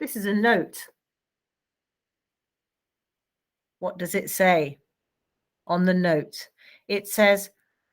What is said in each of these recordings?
This is a note. What does it say on the note? It says,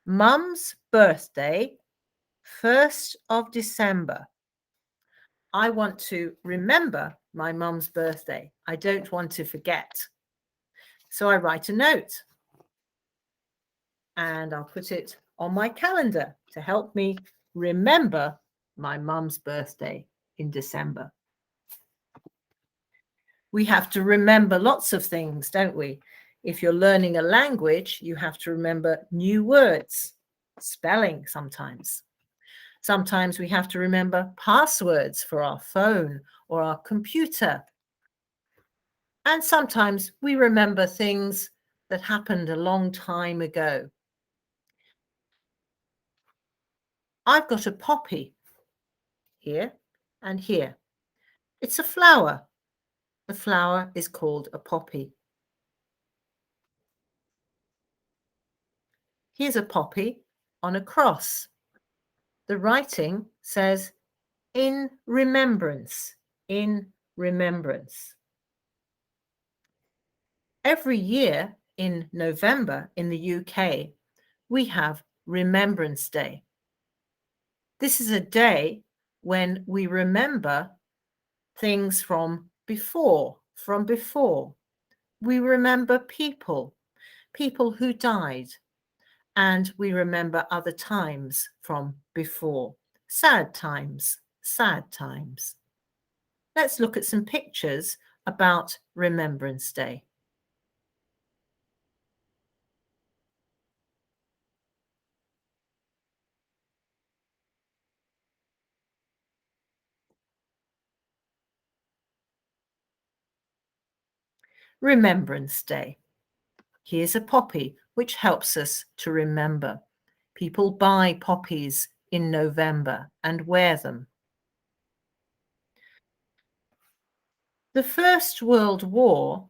Mum's birthday, 1st of December. I want to remember my mum's birthday. I don't want to forget. So I write a note and I'll put it on my calendar to help me remember my mum's birthday in December. We have to remember lots of things, don't we? If you're learning a language, you have to remember new words, spelling sometimes. Sometimes we have to remember passwords for our phone or our computer. And sometimes we remember things that happened a long time ago. I've got a poppy here and here. It's a flower. The flower is called a poppy. Here's a poppy on a cross. The writing says, in remembrance, in remembrance. Every year in November in the UK, we have Remembrance Day. This is a day when we remember things from before. We remember people who died, and we remember other times from before. Sad times. Let's look at some pictures about Remembrance Day. Remembrance Day. Here's a poppy, which helps us to remember. People buy poppies in November and wear them. The First World War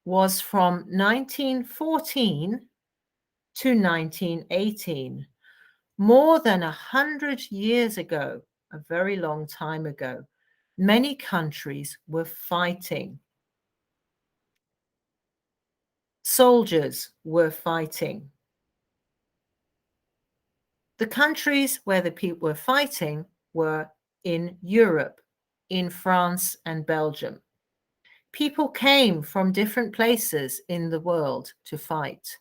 was from 1914 to 1918, more than 100 years ago, a very long time ago. Many countries were fighting. Soldiers were fighting. The countries where the people were fighting were in Europe, in France and Belgium. People came from different places in the world to fight.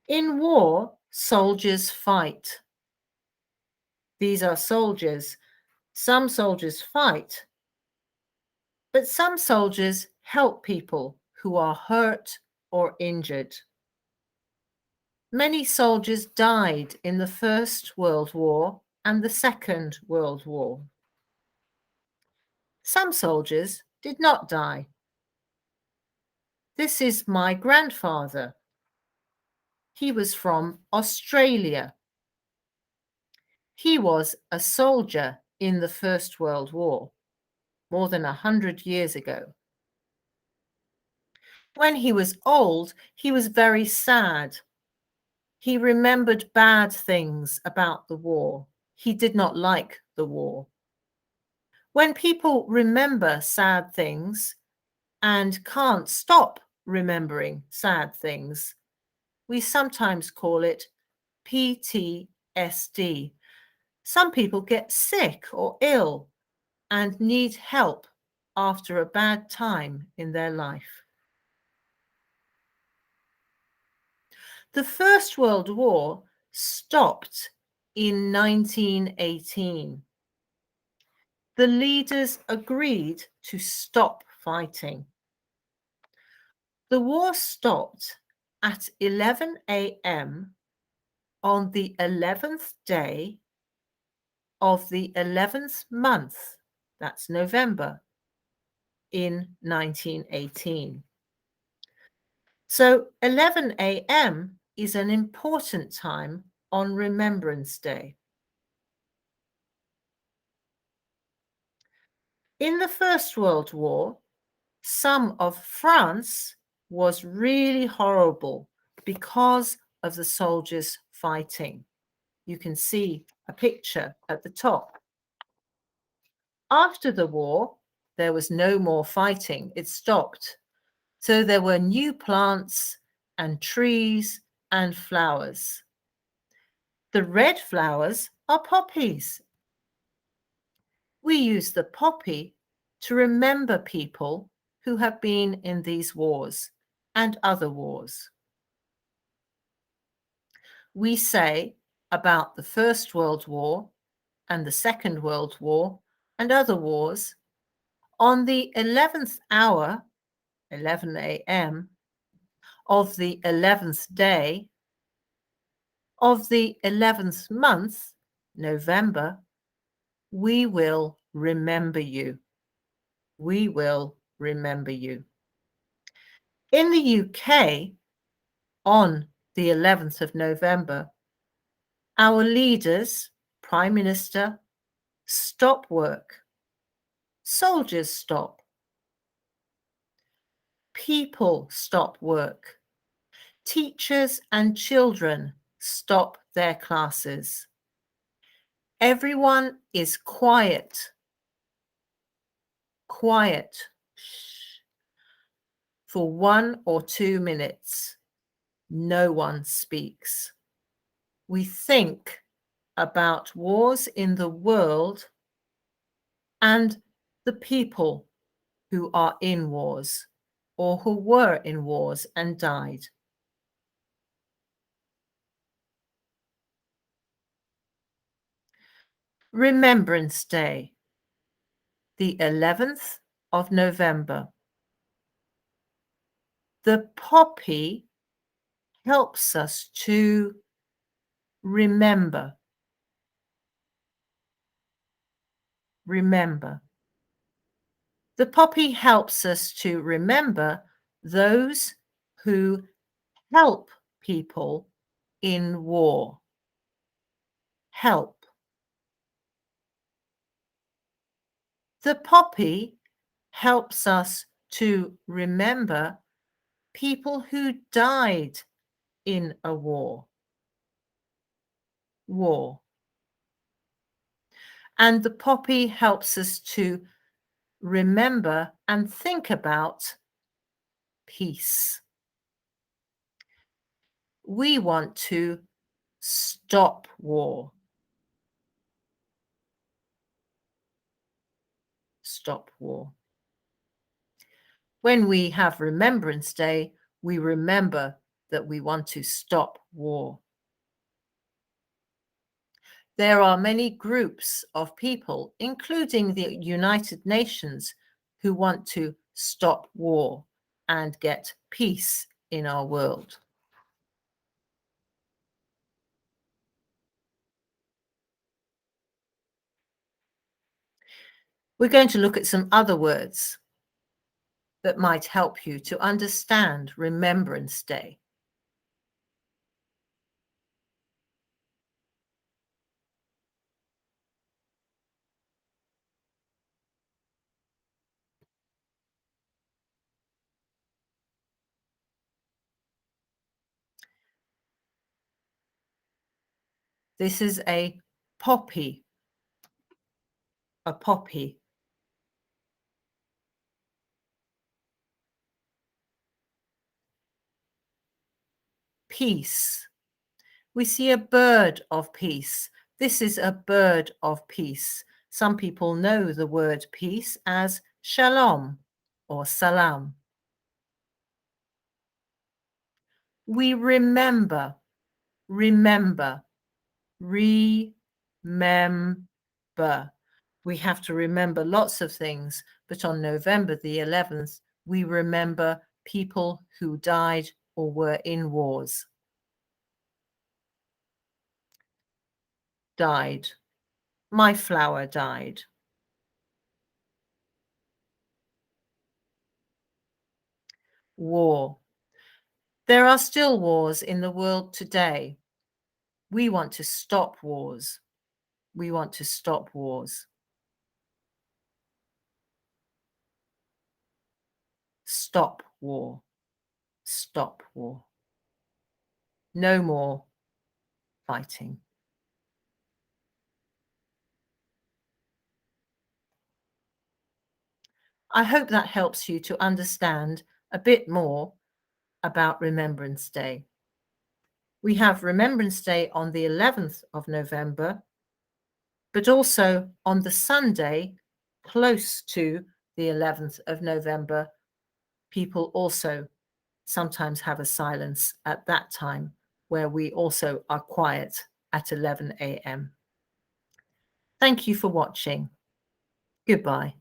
In war, soldiers fight. These are soldiers. Some soldiers fight, but some soldiers help people who are hurt or injured. Many soldiers died in the First World War and the Second World War. Some soldiers did not die. This is my grandfather. He was from Australia. He was a soldier in the First World War, more than 100 years ago. When he was old, he was very sad. He remembered bad things about the war. He did not like the war. When people remember sad things and can't stop remembering sad things, we sometimes call it PTSD. Some people get sick or ill and need help after a bad time in their life. The First World War stopped in 1918. The leaders agreed to stop fighting. The war stopped at 11 a.m. on the 11th day of the 11th month, that's November, in 1918. So 11 a.m. is an important time on Remembrance Day. In the First World War, some of France was really horrible because of the soldiers fighting. You can see a picture at the top. After the war, there was no more fighting. It stopped. So there were new plants and trees and flowers. The red flowers are poppies. We use the poppy to remember people who have been in these wars and other wars. We say about the First World War and the Second World War and other wars, on the 11th hour, 11 a.m., of the 11th day of the 11th month, November, we will remember you. We will remember you. In the UK, on the 11th of November, our leaders, Prime Minister, stop work. Soldiers stop. People stop work. Teachers and children stop their classes. Everyone is quiet. Quiet. Shh. For 1 or 2 minutes. No one speaks. We think about wars in the world and the people who are in wars or who were in wars and died. Remembrance Day, the 11th of November. The poppy helps us to remember. Remember. The poppy helps us to remember those who help people in war. Help. The poppy helps us to remember people who died in a war. War. And the poppy helps us to remember and think about peace. We want to stop war. Stop war. When we have Remembrance Day, we remember that we want to stop war. There are many groups of people, including the United Nations, who want to stop war and get peace in our world. We're going to look at some other words that might help you to understand Remembrance Day. This is a poppy. A poppy. Peace. We see a bird of peace. This is a bird of peace. Some people know the word peace as shalom or salam. We remember, remember, remember. We have to remember lots of things, but on November the 11th, we remember people who died or were in wars. Died. My flower died. War. There are still wars in the world today. We want to stop wars. We want to stop wars. Stop war. Stop war. No more fighting. I hope that helps you to understand a bit more about Remembrance Day. We have Remembrance Day on the 11th of November, but also on the Sunday close to the 11th of November, people also sometimes have a silence at that time where we also are quiet at 11 a.m. Thank you for watching. Goodbye.